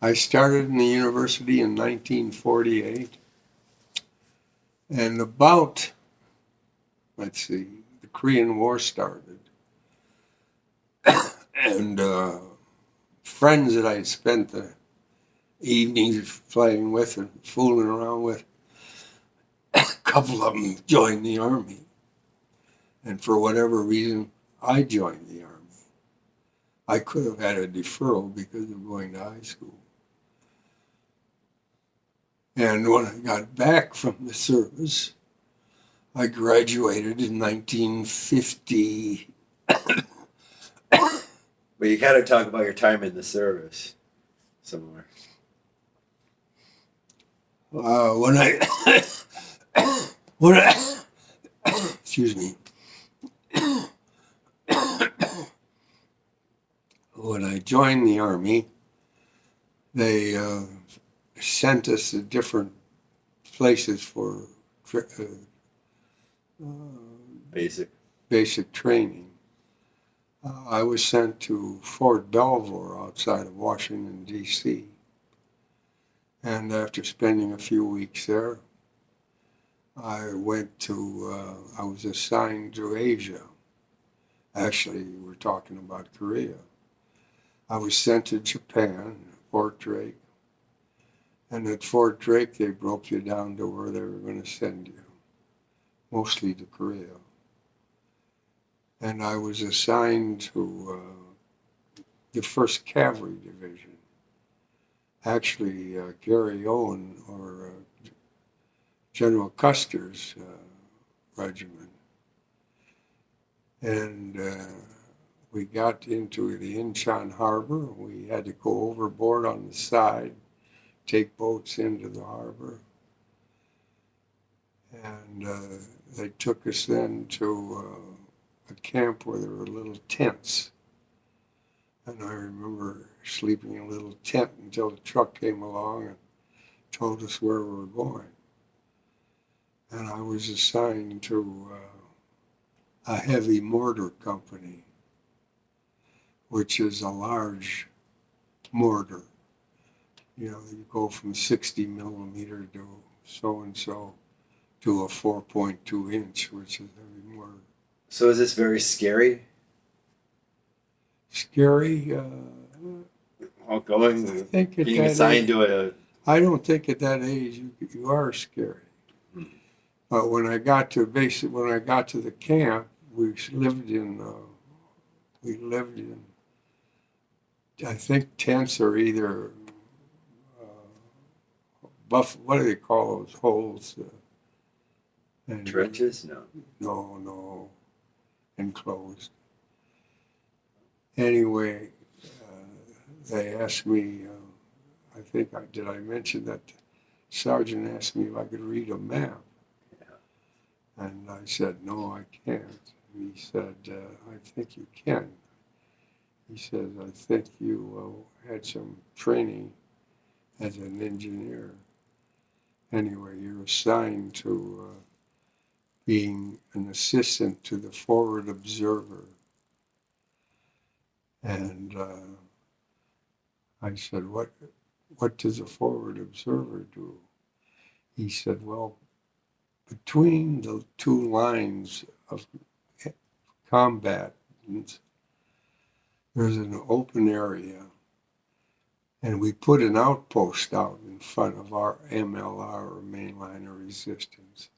I started in the university in 1948, and let's see, the Korean War started, and friends that I had spent the evenings playing with and fooling around with, a couple of them joined the Army. And for whatever reason, I joined the Army. I could have had a deferral because of going to high school. And when I got back from the service, I graduated in 1950. But you gotta talk about your time in the service somewhere. When I, when I, excuse me, when I joined the Army, they sent us to different places for basic training. I was sent to Fort Belvoir outside of Washington, D.C. And after spending a few weeks there, I was assigned to Asia. Actually, we're talking about Korea. I was sent to Japan, Fort Drake. And at Fort Drake, they broke you down to where they were going to send you, mostly to Korea. And I was assigned to the 1st Cavalry Division. Actually, Gary Owen or General Custer's regiment. And we got into the Incheon Harbor. We had to go overboard on the side, take boats into the harbor. And they took us then to a camp where there were little tents. And I remember sleeping in a little tent until the truck came along and told us where we were going. And I was assigned to a heavy mortar company, which is a large mortar. You know, you go from 60 millimeter to so-and-so to a 4.2 inch, which is heavy mortar. So is this very scary? Scary? Going, being assigned to a... I don't think at that age you are scary. But when I got to the camp, we lived in I think tents are either what do they call those holes? Trenches? No, enclosed. Anyway, they asked me, did I mention that the sergeant asked me if I could read a map? Yeah. And I said, no, I can't. And he said, I think you can. He says, I think you had some training as an engineer. Anyway, you're assigned to being an assistant to the forward observer. And I said, what does a forward observer do? He said, well, between the two lines of combat, there's an open area. And we put an outpost out in front of our MLR, or mainline of resistance.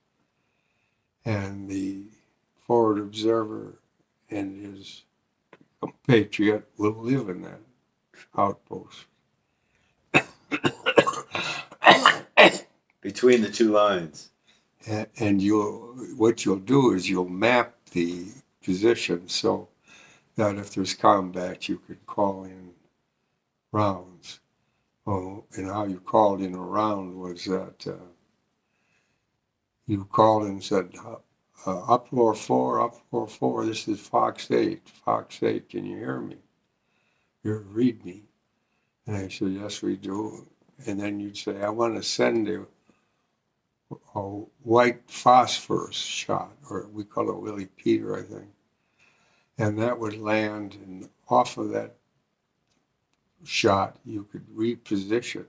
And the forward observer and his compatriot will live in that outpost. Between the two lines. And what you'll do is you'll map the position so that if there's combat, you could call in rounds. Oh, and how you called in a round was that you called and said, Uproar 4, this is Fox 8, can you hear me? You read me. And I said, yes, we do. And then you'd say, I want to send a white phosphorus shot, or we call it Willie Peter, I think. And that would land, and off of that shot, you could reposition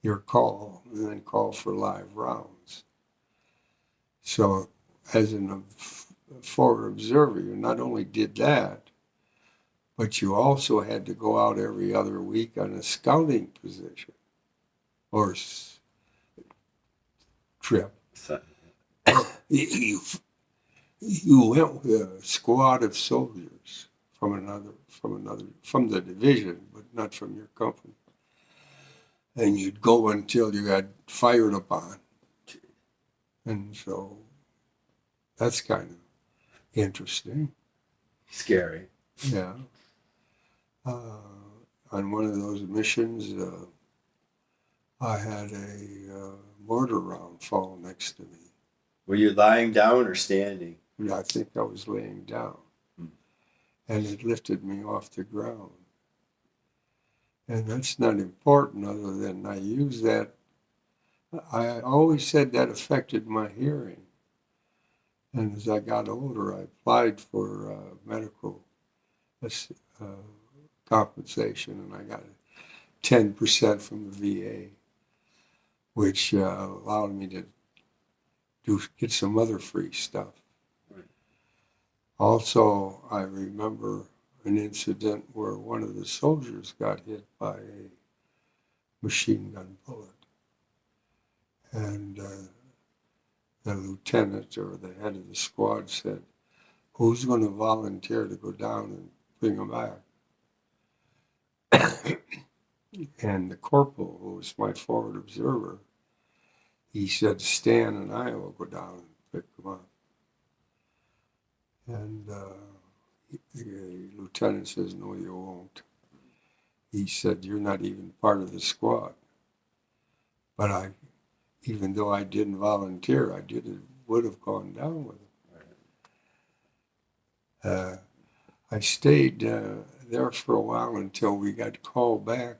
your call and then call for live rounds. So as a forward observer, you not only did that, but you also had to go out every other week on a scouting position or trip. So, You, you went with a squad of soldiers from the division, but not from your company. And you'd go until you got fired upon. And so that's kind of interesting. scary. Yeah. On one of those missions, I had a mortar round fall next to me. Were you lying down or standing? I think I was laying down. And it lifted me off the ground. And that's not important other than I use that. I always said that affected my hearing. And as I got older, I applied for medical compensation, and I got 10% from the VA, which allowed me to get some other free stuff. Right. Also, I remember an incident where one of the soldiers got hit by a machine gun bullet. And the lieutenant or the head of the squad said, "Who's going to volunteer to go down and bring him back?" And the corporal, who was my forward observer, he said, "Stan and I will go down and pick him up." And the lieutenant says, "No, you won't." He said, "You're not even part of the squad." But even though I didn't volunteer, would have gone down with him. I stayed there for a while until we got called back.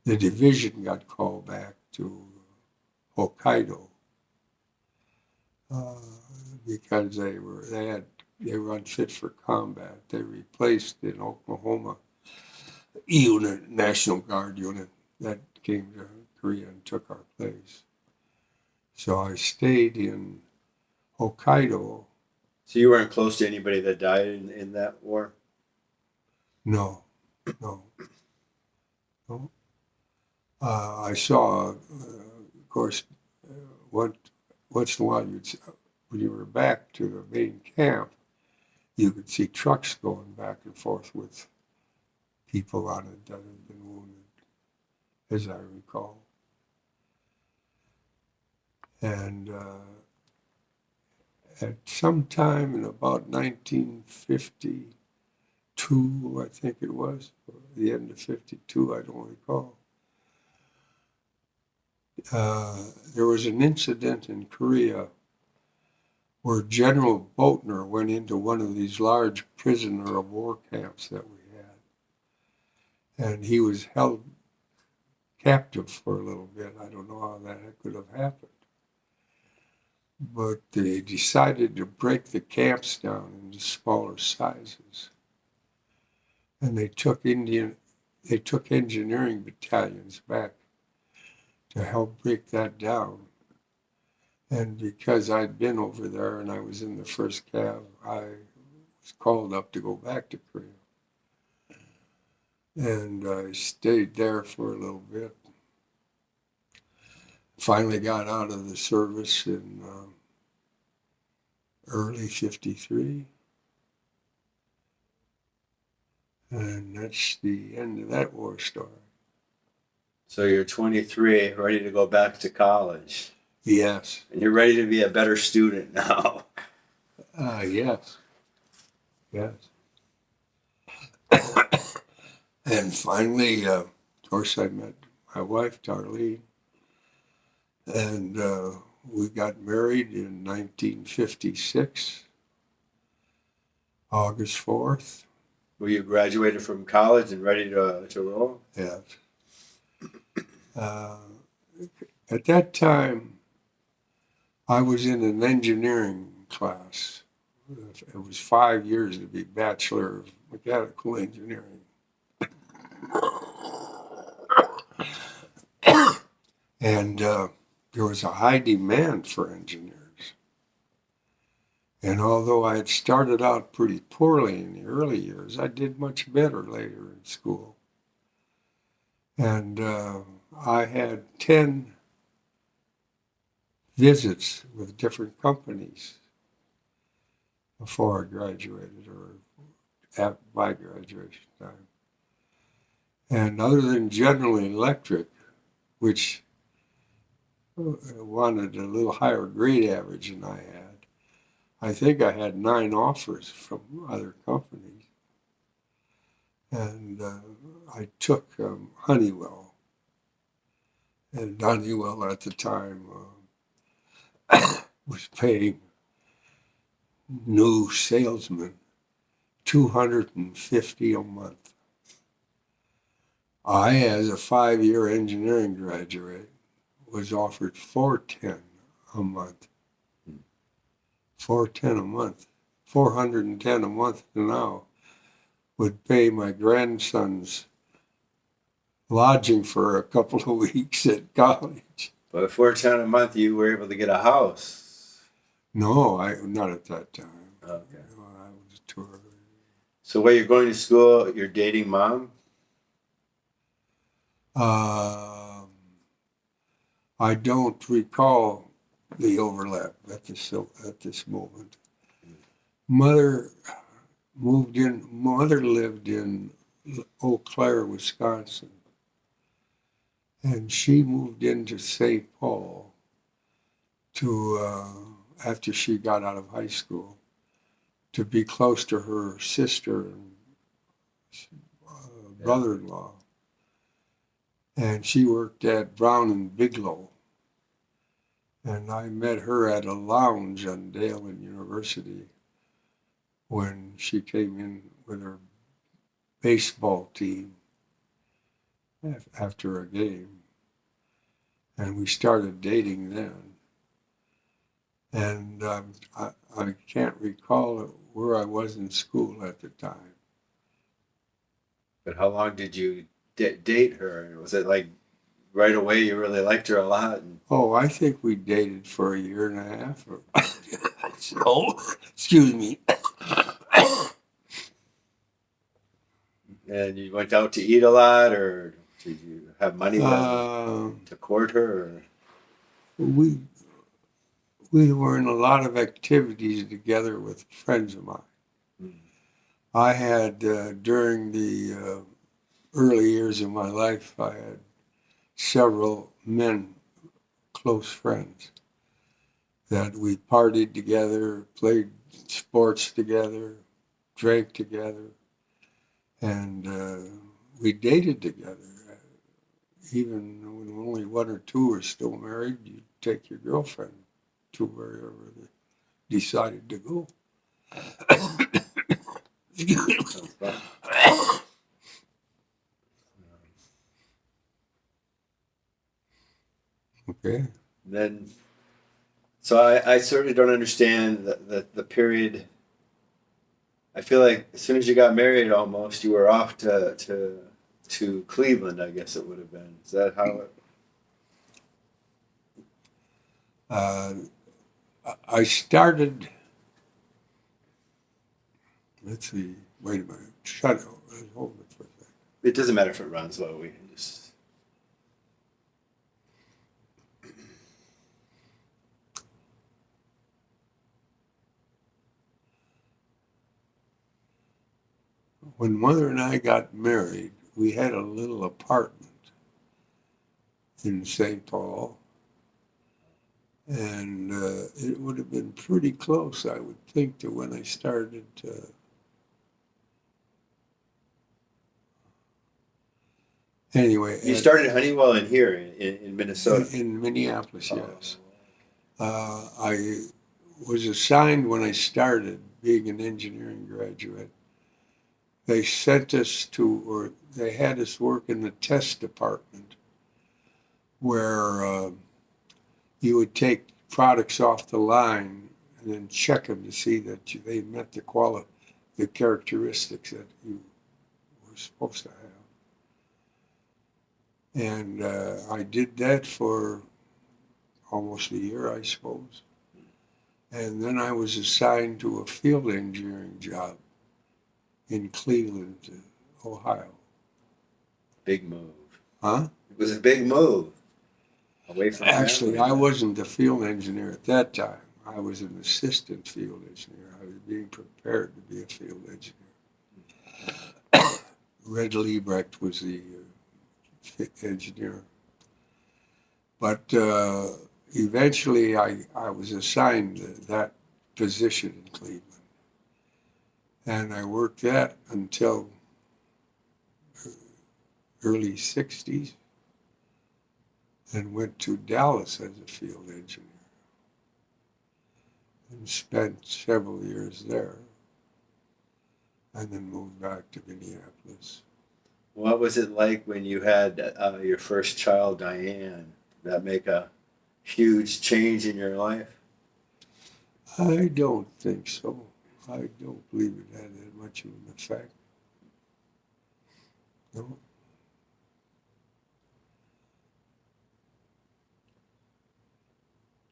The division got called back to Hokkaido because they were unfit for combat. They replaced an Oklahoma unit, National Guard unit, that came to Korea and took our place. So I stayed in Hokkaido. So you weren't close to anybody that died in that war? No. I saw, of course, once in a while, when you were back to the main camp, you could see trucks going back and forth with people on it that had been wounded, as I recall. And at some time in about 1952, I think it was, or the end of 52, I don't recall. There was an incident in Korea where General Boatner went into one of these large prisoner of war camps that we had. And he was held captive for a little bit. I don't know how that could have happened. But they decided to break the camps down into smaller sizes. And they took engineering battalions back to help break that down. And because I'd been over there and I was in the first cav, I was called up to go back to Korea. And I stayed there for a little bit. Finally got out of the service in early 53. And that's the end of that war story. So you're 23, ready to go back to college. Yes. And you're ready to be a better student now. Yes. And finally, of course, I met my wife, Darlene, and we got married in 1956, August 4th. Were you graduated from college and ready to roll? Yes. At that time, I was in an engineering class. It was 5 years to be Bachelor of Mechanical Engineering. And there was a high demand for engineers. And although I had started out pretty poorly in the early years, I did much better later in school. And I had 10 visits with different companies before I graduated or at my graduation time. And other than General Electric, which wanted a little higher grade average than I had, I think I had 9 offers from other companies. And I took Honeywell. And Honeywell at the time was paying new salesmen $250 a month. I, as a 5-year engineering graduate, was offered $410 a month. $410 a month. $410 a month now would pay my grandson's lodging for a couple of weeks at college. But $410 a month, you were able to get a house. No, not at that time. Okay. No, I was too early. So while you're going to school, you're dating mom? I don't recall the overlap at this moment. Mother lived in Eau Claire, Wisconsin, and she moved into St. Paul after she got out of high school to be close to her sister and brother-in-law. And she worked at Brown and Bigelow. And I met her at a lounge on Dale and University when she came in with her baseball team after a game. And we started dating then. And I can't recall where I was in school at the time. But how long did you date her? Was it like right away you really liked her a lot? Oh, I think we dated for a year and a half. So, excuse me. And you went out to eat a lot, or did you have money to court her? Or? We were in a lot of activities together with friends of mine. I had, during the early years of my life, I had several men, close friends, that we partied together, played sports together, drank together, and we dated together. Even when only 1 or 2 were still married, you take your girlfriend to wherever they decided to go. Okay. Then, so I sort of don't understand the period. I feel like as soon as you got married, almost you were off to Cleveland. I guess it would have been. Is that how it? I started. Let's see. Wait a minute. Shut it. Hold it for a second. It doesn't matter if it runs low. We can just. When Mother and I got married, we had a little apartment in St. Paul. And it would have been pretty close, I would think, to when I started. Anyway. You started Honeywell in here in Minnesota? In Minneapolis, yes. I was assigned when I started being an engineering graduate. They sent us or they had us work in the test department where you would take products off the line and then check them to see that they met the characteristics that you were supposed to have. And I did that for almost a year, I suppose. And then I was assigned to a field engineering job in Cleveland, Ohio. Big move. Huh? It was a big move away from Actually, family. I wasn't the field engineer at that time. I was an assistant field engineer. I was being prepared to be a field engineer. Red Liebrecht was the engineer. But eventually I was assigned that position in Cleveland. And I worked that until early 60s and went to Dallas as a field engineer and spent several years there and then moved back to Minneapolis. What was it like when you had your first child, Diane? Did that make a huge change in your life? I don't think so. I don't believe it had that much of an effect. No.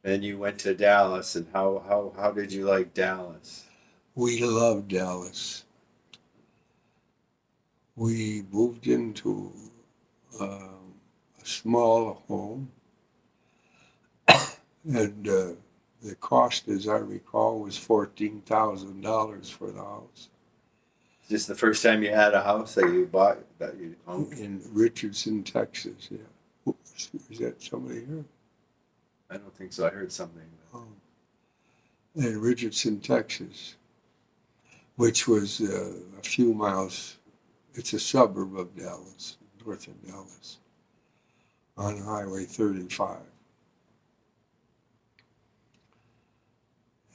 Then you went to Dallas, and how did you like Dallas? We loved Dallas. We moved into a small home, and the cost, as I recall, was $14,000 for the house Is this the first time you had a house that you bought that you owned? in Richardson, Texas. Yeah. Oops, is that somebody here? I don't think so. I heard something. Oh. In Richardson, Texas, which was a few miles. It's a suburb of Dallas, north of Dallas, on Highway 35.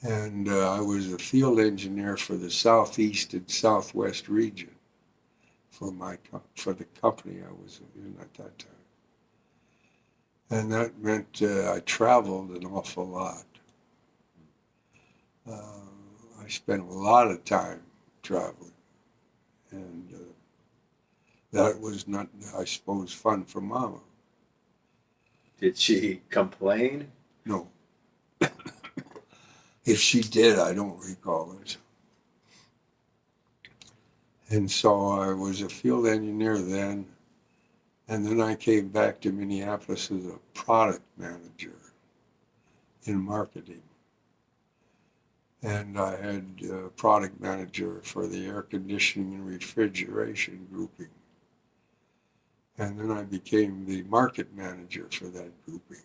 And I was a field engineer for the southeast and southwest region for the company I was in at that time. And that meant I traveled an awful lot. I spent a lot of time traveling, and that was not, I suppose, fun for Mama. Did she complain? No. If she did, I don't recall it. And so I was a field engineer then, and then I came back to Minneapolis as a product manager in marketing. And I had a product manager for the air conditioning and refrigeration grouping. And then I became the market manager for that grouping.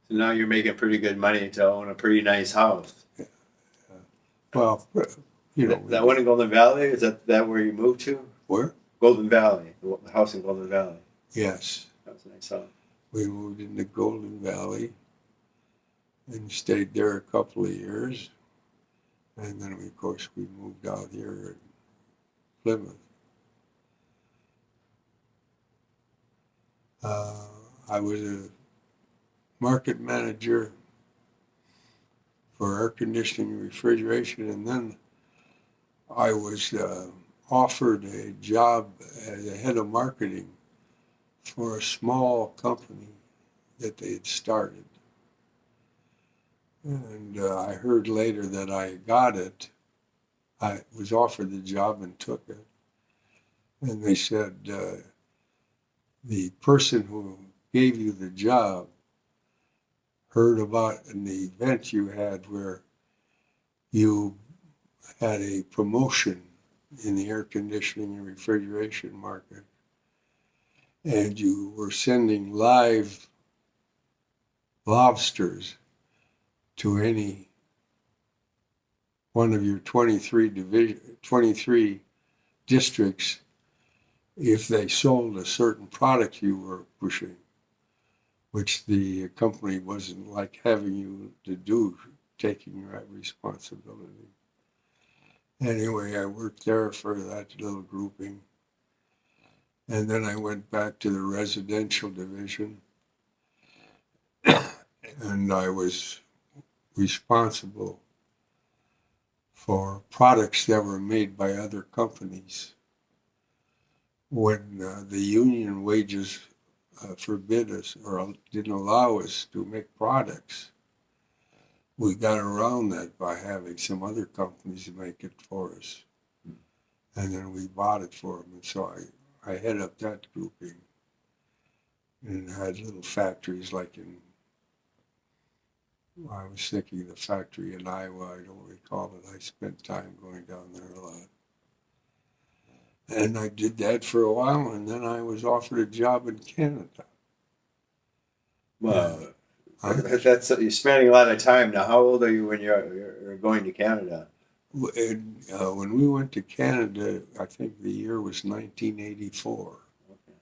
So now you're making pretty good money to own a pretty nice house. Yeah. Well, you know. That one in Golden Valley, is that where you moved to? Where? Golden Valley, the house in Golden Valley. Yes. That was a nice house. We moved into Golden Valley and stayed there a couple of years. And then, of course, we moved out here in Plymouth. I was a market manager for air conditioning and refrigeration, and then I was offered a job as a head of marketing for a small company that they had started. And I heard later that I got it. I was offered the job and took it. And they said, the person who gave you the job heard about an event you had where you had a promotion in the air conditioning and refrigeration market, and you were sending live lobsters to any one of your 23 districts if they sold a certain product you were pushing, which the company wasn't like having you to do, taking that responsibility. Anyway, I worked there for that little grouping. And then I went back to the residential division, and I was responsible for products that were made by other companies. When the union wages forbid us or didn't allow us to make products. We got around that by having some other companies make it for us. And then we bought it for them. And so I head up that grouping and had little factories like I was thinking of the factory in Iowa. I don't recall it. I spent time going down there a lot. And I did that for a while, and then I was offered a job in Canada. Well, that's you're spending a lot of time now. How old are you when you're going to Canada? And, when we went to Canada, I think the year was 1984. Okay.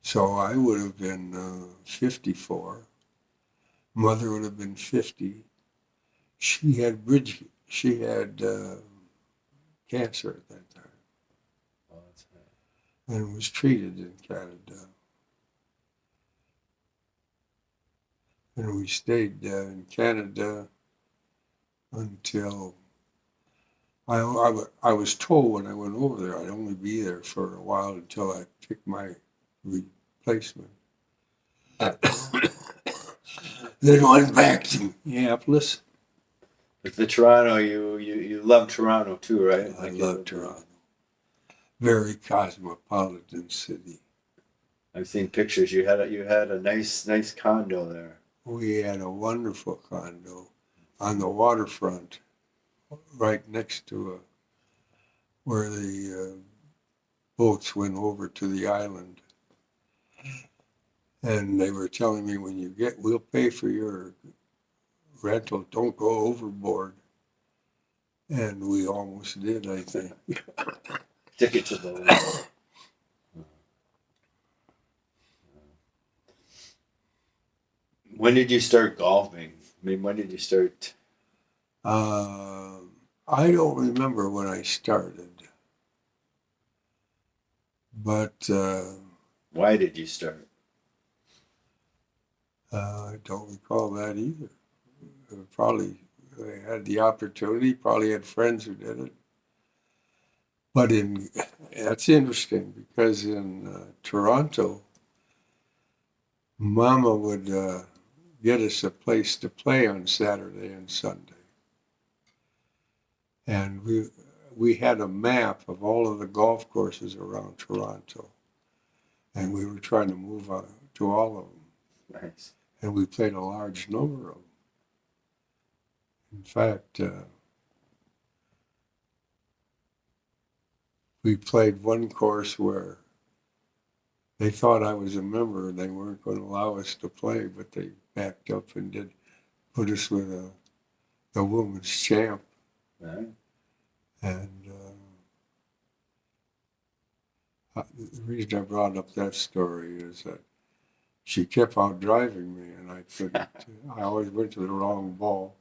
So I would have been 54. Mother would have been 50. She had cancer at that time Oh, that's right. and was treated in Canada. And we stayed in Canada until I was told when I went over there I'd only be there for a while until I picked my replacement. Then went back to Minneapolis. But the Toronto, you love Toronto too, right? I love Toronto. Very cosmopolitan city. I've seen pictures. You had a nice condo there. We had a wonderful condo on the waterfront, right next to where the boats went over to the island. And they were telling me, we'll pay for your rental, don't go overboard. And we almost did, I think. Ticket to the When did you start golfing? I mean, when did you start? I don't remember when I started, but Why did you start? I don't recall that either. Probably I had the opportunity, probably had friends who did it. But that's interesting because in Toronto, Mama would get us a place to play on Saturday and Sunday. And we had a map of all of the golf courses around Toronto. And we were trying to move on to all of them. Nice. And we played a large number of them. In fact, we played one course where they thought I was a member and they weren't going to allow us to play, but they backed up and did put us with the women's champ. Right. And the reason I brought up that story is that she kept out driving me, and I couldn't. I always went to the wrong ball.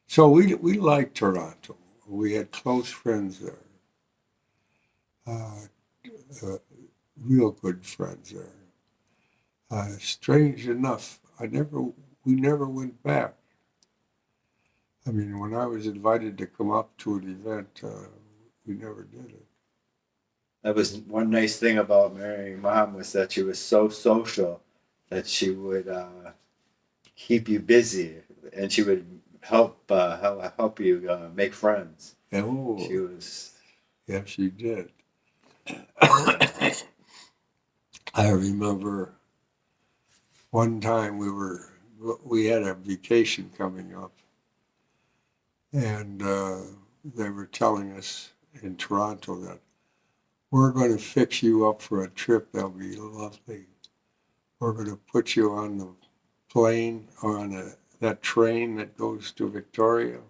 So we liked Toronto. We had close friends there, real good friends there. Strange enough, we never went back. I mean, when I was invited to come up to an event, we never did it. That was one nice thing about marrying Mom was that she was so social that she would keep you busy and she would help you make friends. Oh, She was. yeah, she did. I remember one time we had a vacation coming up, and they were telling us in Toronto that we're going to fix you up for a trip that'll be lovely. We're going to put you on the plane or on that train that goes to Victoria,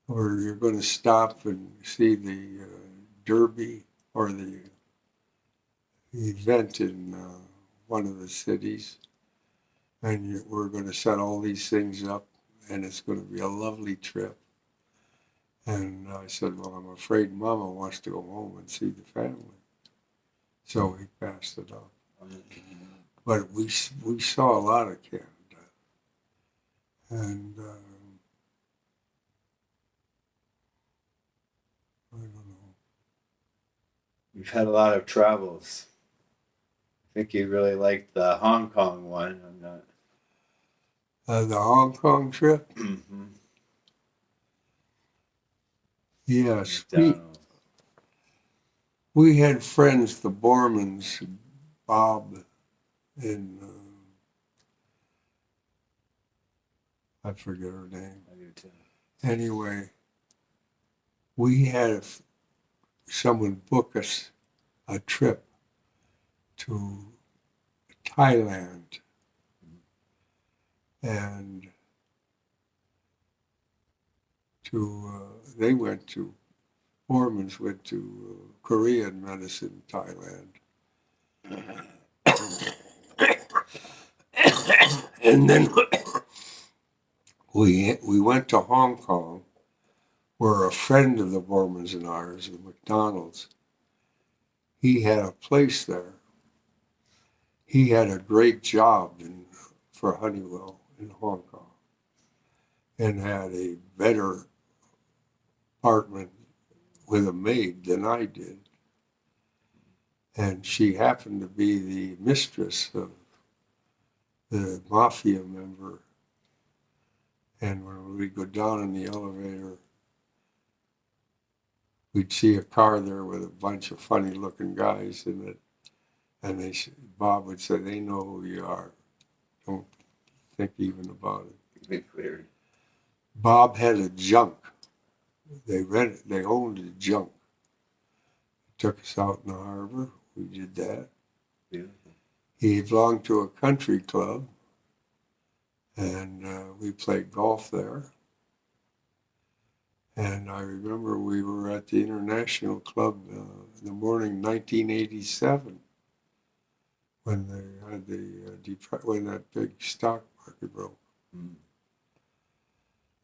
or you're going to stop and see the Derby or the event in one of the cities, and we're going to set all these things up, and it's going to be a lovely trip. And I said, well, I'm afraid Mama wants to go home and see the family. So we passed it up. But we saw a lot of Canada. And I don't know. We've had a lot of travels. think you really liked the Hong Kong one. I'm not. The Hong Kong trip. Mm-hmm. Yes, McDonald. we had friends, the Bormans, Bob and I forget her name. I do too. Anyway, we had someone book us a trip to Thailand, and they went to Mormons went to Korean medicine, Thailand, and then we went to Hong Kong, where a friend of the Mormons and ours, the McDonald's, he had a place there. He had a great job for Honeywell in Hong Kong, and had a better apartment with a maid than I did. And she happened to be the mistress of the mafia member. And when we go down in the elevator, we'd see a car there with a bunch of funny looking guys in it. And Bob would say, they know who you are. Don't think even about it. Be clear. Bob had a junk. They owned a junk. Took us out in the harbor. We did that. Beautiful. He belonged to a country club, and we played golf there. And I remember we were at the International Club in the morning, 1987, when they had when that big stock market broke. Mm.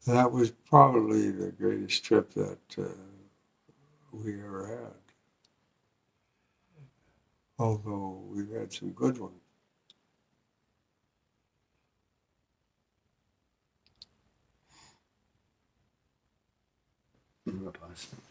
That was probably the greatest trip that we ever had. Although we've had some good ones. Possible.